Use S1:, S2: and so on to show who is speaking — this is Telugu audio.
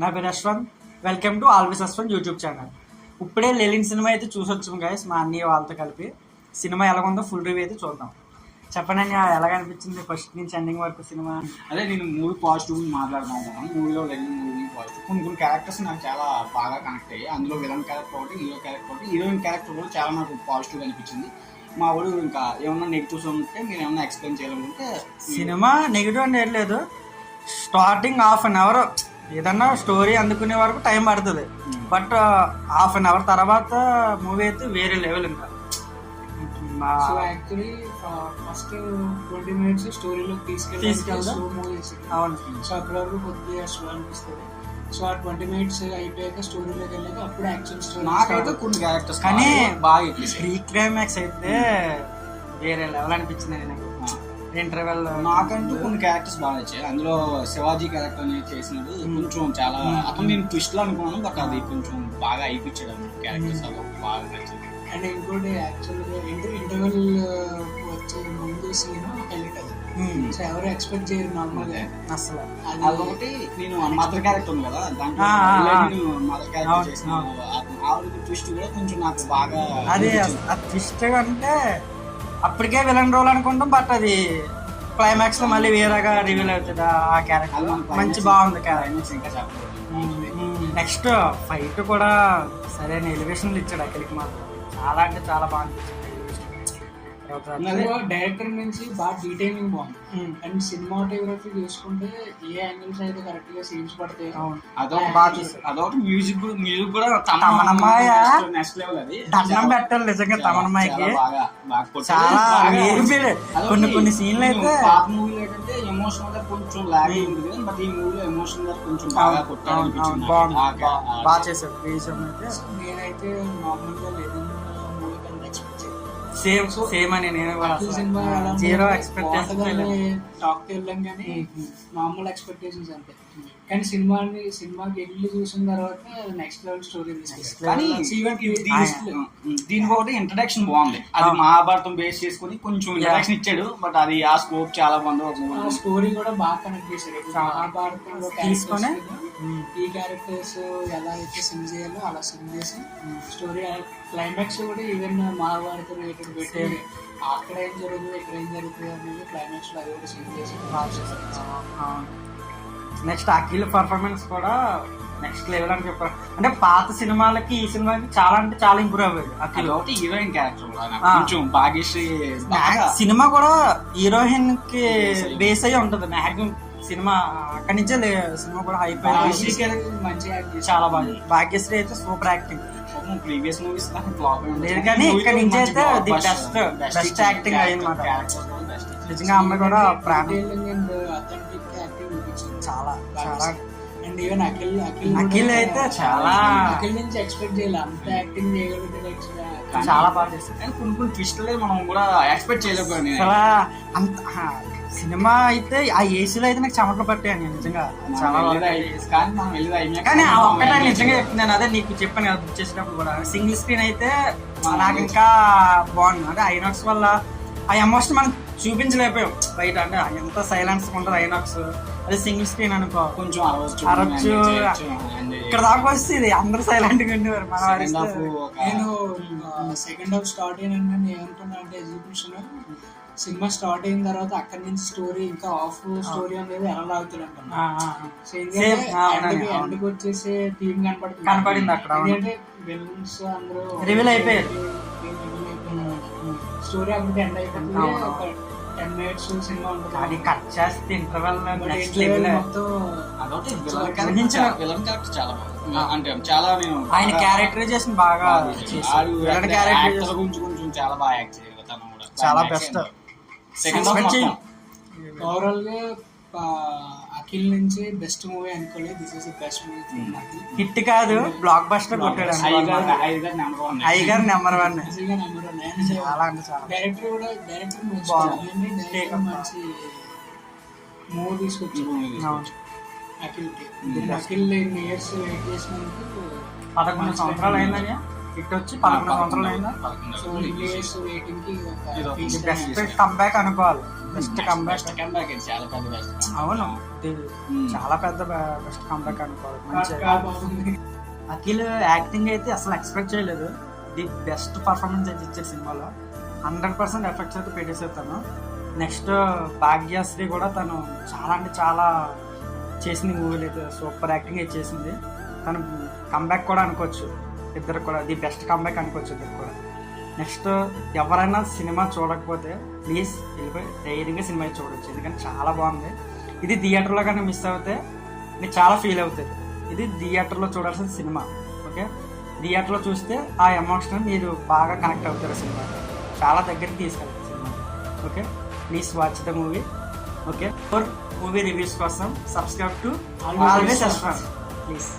S1: నా పేరు Ashwanth. Welcome to always Ashwanth YouTube channel. ఇప్పుడే లెలిన్ సినిమా అయితే చూసొచ్చాము గైస్, మా అన్నయ్య వాళ్ళతో కలిపి. సినిమా ఎలాగుందో ఫుల్ రివ్యూ అయితే చూద్దాం. చెప్పండి అన్నయ్య, ఎలాగ అనిపించింది ఫస్ట్ నుంచి ఎండింగ్ వరకు సినిమా?
S2: అదే నేను మూవీ పాజిటివ్ మాట్లాడదాం. మూవీలో లెలిన్ మూవీ పాజిటివ్ కొన్ని క్యారెక్టర్స్ నాకు చాలా బాగా కనెక్ట్ అయ్యాయి. అందులో విలన్ క్యారెక్టర్ ఒకటి, హీరో క్యారెక్టర్ ఒకటి, హీరోయిన్ క్యారెక్టర్ కూడా చాలా నాకు పాజిటివ్ అనిపించింది. మా వాడు ఇంకా ఏమన్నా నెగిటివ్స్ ఉంటే మీరు ఏమన్నా ఎక్స్ప్లెయిన్ చేయాలనుకుంటే.
S1: సినిమా నెగిటివ్ అంటే ఏం లేదు. స్టార్టింగ్ హాఫ్ అన్ అవర్ ఏదన్నా స్టోరీ అందుకునే వరకు టైం పడుతుంది. బట్ హాఫ్ అన్ అవర్ తర్వాత మూవీ అయితే వేరే లెవెల్. ఇంకా
S3: సో యాక్చువల్లీ ఫస్ట్ 20 minutes స్టోరీలో తీసుకెళ్తాం.
S1: అవును.
S3: సో అక్కడ వరకు కొద్దిగా స్లో అనిపిస్తుంది. సో ఆ 20 minutes అయిపోయాక స్టోరీలోకి వెళ్ళాక అప్పుడు యాక్షన్ స్టోరీ.
S2: నాకైతే కొన్ని క్యారెక్టర్స్
S1: కానీ
S2: బాగా
S1: ప్రీ క్లైమాక్స్ అయితే వేరే లెవెల్ అనిపించింది నాకు. ఇంటర్వెల్
S2: నాకంటూ కొన్ని క్యారెక్టర్స్ బాగా నచ్చాయి. అందులో శివాజీ క్యారెక్టర్ అనేది చేసినది కొంచెం చాలా అతను నేను ట్విస్ట్ లో అనుకున్నాను, బట్ అది కొంచెం బాగా అయిపించాడు క్యారెక్టర్స్. అది బాగా నచ్చింది.
S3: అండ్ ఇంకోటి యాక్చువల్గా ఇంటర్వెల్ వచ్చే ముందు సీన్ హైలైట్ అది. సో ఎవరు ఎక్స్పెక్ట్ చేయరు నార్మల్గా
S1: అసలు.
S2: అదొకటి. నేను మదర్ క్యారెక్టర్ ఉంది కదా, దాంట్లో మదర్ క్యారెక్టర్ చేసిన ఆవిడ ట్విస్ట్ కూడా కొంచెం నాకు బాగా
S1: అది ట్విస్ట్ అంటే అప్పటికే విలన్ రోల్ అనుకుంటాం, బట్ అది క్లైమాక్స్ లో మళ్ళీ వేరేగా రివీల్ అవుతుంది. ఆ క్యారెక్టర్ మంచి బాగుంది క్యారెక్టర్.
S2: ఇంకా చెప్పలేదు.
S1: నెక్స్ట్ ఫైట్ కూడా సరైన ఎలివేషన్లు ఇచ్చాడు అక్కడికి మాత్రం. చాలా అంటే చాలా బాగా అనిపించింది.
S3: డైరెక్టర్ నుంచి బాగా డీటెయిలింగ్ బాగుంది. అండ్ సినిమాటోగ్రఫీ చూసుకుంటే ఏ యాంగిల్స్ అయితే కరెక్ట్ గా సీన్స్ పడతాయి.
S2: అదొకటి మ్యూజిక్ కూడా
S1: తమనమ్మాయ
S2: నెక్స్ట్ లెవెల్. అది
S1: దండం పెట్టాలి నిజంగా తమనమ్మాయికి. చాలా కొన్ని సీన్లు అయితే
S2: పాత మూవీలో ఏంటంటే ఎమోషనల్ గా కొంచెం లాగ్ ఉంటుంది, బట్ ఈ మూవీలో ఎమోషనల్ గా కొంచెం బాగా కొట్టాలనిపించింది.
S1: బాగా చేశారు.
S3: నేనైతే నార్మల్ గా లేదు మూవీ కన్నా ఎక్స్పెక్ట్ చేయను.
S1: సేమ్ అని నేను
S3: సినిమా
S1: జీరో ఎక్స్పెక్టేషన్
S3: టాక్ వెళ్ళాం కానీ నార్మల్ ఎక్స్పెక్టేషన్స్ అంతే. కానీ సినిమాకి వెళ్ళి చూసిన తర్వాత నెక్స్ట్ లెవెల్ స్టోరీ
S2: దీనికి ఒకటి ఇంట్రడక్షన్ బాగుంది. అది మహాభారతం బేస్ చేసుకుని కొంచెం ఇంట్రడక్షన్ ఇచ్చాడు, బట్ అది ఆ స్కోప్ చాలా బాగుంది.
S3: స్టోరీ కూడా బాగా కనెక్ట్ చేశాడు. మహాభారతంలో తీసుకొని ఈ క్యారెక్టర్స్ ఎలా అయితే సిమ్ చేయాలో అలా సిమ్ చేసి స్టోరీ క్లైమాక్స్ కూడా ఈవెన్ మహాభారతం రిలేటెడ్ పెట్టి అక్కడ ఏం జరుగుతుంది ఇక్కడ ఏం జరుగుతుంది అనేది క్లైమాక్స్ లో అది కూడా సిమ్ చేసి బాగా చేశారు.
S1: నెక్స్ట్ అఖిల్ పర్ఫార్మెన్స్ కూడా నెక్స్ట్ లెవెల్ అని చెప్పారు. అంటే పాత సినిమాలకి ఈ సినిమాకి చాలా అంటే చాలా ఇంప్రూవ్ అవ్వదు అఖిల్.
S2: హీరోయిన్ క్యారెక్టర్ కొంచెం భాగ్యశ్రీ
S1: సినిమా కూడా హీరోయిన్ కి బేస్ అయ్యి ఉంటది మ్యాక్సిమం సినిమా. అక్కడి నుంచే సినిమా కూడా
S3: మంచిగా
S1: చాలా బాగా. భాగ్యశ్రీ అయితే సూపర్ యాక్టింగ్.
S2: ప్రీవియస్ మూవీస్
S1: లేదు కానీ ఇక్కడ నుంచి అయితే ది బెస్ట్ యాక్టింగ్ అయ్యిందన్నమాట. నిజంగా అమ్మాయి కూడా చాలా చాలా.
S3: అండ్ ఈవెన్
S1: అఖిల్ అయితే చాలా
S3: అఖిల్ నుంచి ఎక్స్పెక్ట్ చేయాలి అంత యాక్టింగ్ చేయగలిగితే.
S1: చాలా బాగా చేస్తారు.
S2: కొన్ని ట్విస్టులే మనం కూడా ఎక్స్పెక్ట్ చేయలేకపోయాం.
S1: అసలు అంత సినిమా అయితే ఆ ఏసీలో అయితే నాకు చెమటలు పట్టాయండి నిజంగా. చాలా కానీ ఒక్కటే నిజంగా చెప్తున్నాను, అదే నీకు చెప్పాను కదా బుక్ చేసినప్పుడు కూడా. సింగిల్ స్క్రీన్ అయితే నాకు ఇంకా బాగుంది. అంటే ఐనాక్స్ వల్ల ఆ ఎమోషన్ మనం చూపించలేకపోయాం బయట. అంటే ఎంత సైలెన్స్ ఉంటుంది ఐనాక్స్. అదే సింగిల్ స్క్రీన్ అనుకో కొంచెం అరవచ్చు. ఇక్కడ దాకా వస్తుంది అందరూ సైలెంట్ గా ఉండేవారు.
S3: నేను సెకండ్ హాఫ్ స్టార్ట్ అయినా ఏమంటున్నా అంటే ఎగ్జిబిషన్ సినిమా స్టార్ట్ అయిన తర్వాత అక్కడి నుంచి స్టోరీ ఇంకా ఆఫ్ స్టోరీ అనేది ఎలా లాగుతాడు అనుకున్నా. ఎండ్కి వచ్చేసి టీమ్
S1: కనపడింది అక్కడ.
S3: ఎందుకంటే విలన్స్ అందరూ
S1: రివీల్ అయిపోయారు.
S3: స్టోరీ అప్పుడు ఎండ్ అయిపోతుంది. ఒక 10 minutes సినిమా ఉంటుంది.
S1: అది కట్ చేస్తే ఇంటర్వెల్ ఆయన క్యారెక్టరైజేషన్ బాగా
S2: కొంచెం చాలా బాగా యాక్ట్ చేయగలుగుతాను.
S1: చాలా బెస్ట్.
S3: ఓవరాల్ గా అఖిల్ నుంచి బెస్ట్ మూవీ అనుకోలేదు. This is the best movie.
S1: Hit కాదు, బ్లాక్ బస్టర్ కొట్టాడు.
S2: అయ్యగారు
S1: నెంబర్ 1.
S3: చాలా అంటే చాలా. డైరెక్టర్ కూడా మంచి మూవీ తీసుకొచ్చాడు అఖిల్. అఖిల్ ఇయర్స్ వెయిట్ చేసినందుకు
S1: 11 సంవత్సరాలు అయిందని. హిట్ వచ్చి 11 సంవత్సరాలు అయిందా.
S3: సో ఇయర్స్ వెయిటింగ్ కి
S2: ఇది
S3: ఒక feast
S1: బెస్ట్
S3: అనేది.
S1: కంబ్యాక్ అనుకోవాలి. Best comeback.
S2: కంబ్యాక్ చాలా పెద్ద best.
S1: అవును, ఇది చాలా పెద్ద బెస్ట్ కంబ్యాక్ అనుకోవాలి. మంచిగా
S3: బాగుంది.
S1: అఖిల్ యాక్టింగ్ అయితే అసలు ఎక్స్పెక్ట్ చేయలేదు. ది బెస్ట్ పర్ఫార్మెన్స్ అయితే ఇచ్చాడు సినిమాలో. 100% ఎఫెక్ట్స్ అయితే పెట్టేసాడు తను. నెక్స్ట్ భాగ్యశ్రీ కూడా తను చాలా అంటే చాలా చేసింది మూవీలు అయితే. సూపర్ యాక్టింగ్ అయితే చేసింది తను. కంబ్యాక్ కూడా అనుకోవచ్చు ఇద్దరు కూడా. ది బెస్ట్ కంబ్యాక్ అనుకోవచ్చు ఇద్దరు కూడా. నెక్స్ట్ ఎవరైనా సినిమా చూడకపోతే ప్లీజ్ వెళ్ళిపోయి ధైర్యంగా సినిమా అయితే చూడవచ్చు. ఎందుకంటే చాలా బాగుంది. ఇది థియేటర్లో కానీ మిస్ అవుతే మీరు చాలా ఫీల్ అవుతారు. ఇది థియేటర్లో చూడాల్సిన సినిమా. ఓకే, థియేటర్లో చూస్తే ఆ ఎమోషన్ మీరు బాగా కనెక్ట్ అవుతారు. సినిమా చాలా దగ్గరికి తీసుకెళ్తారు cinema. Okay, please watch the movie. Okay, for movie reviews కోసం సబ్స్క్రైబ్ టు ఆల్వేస్ ప్లీజ్.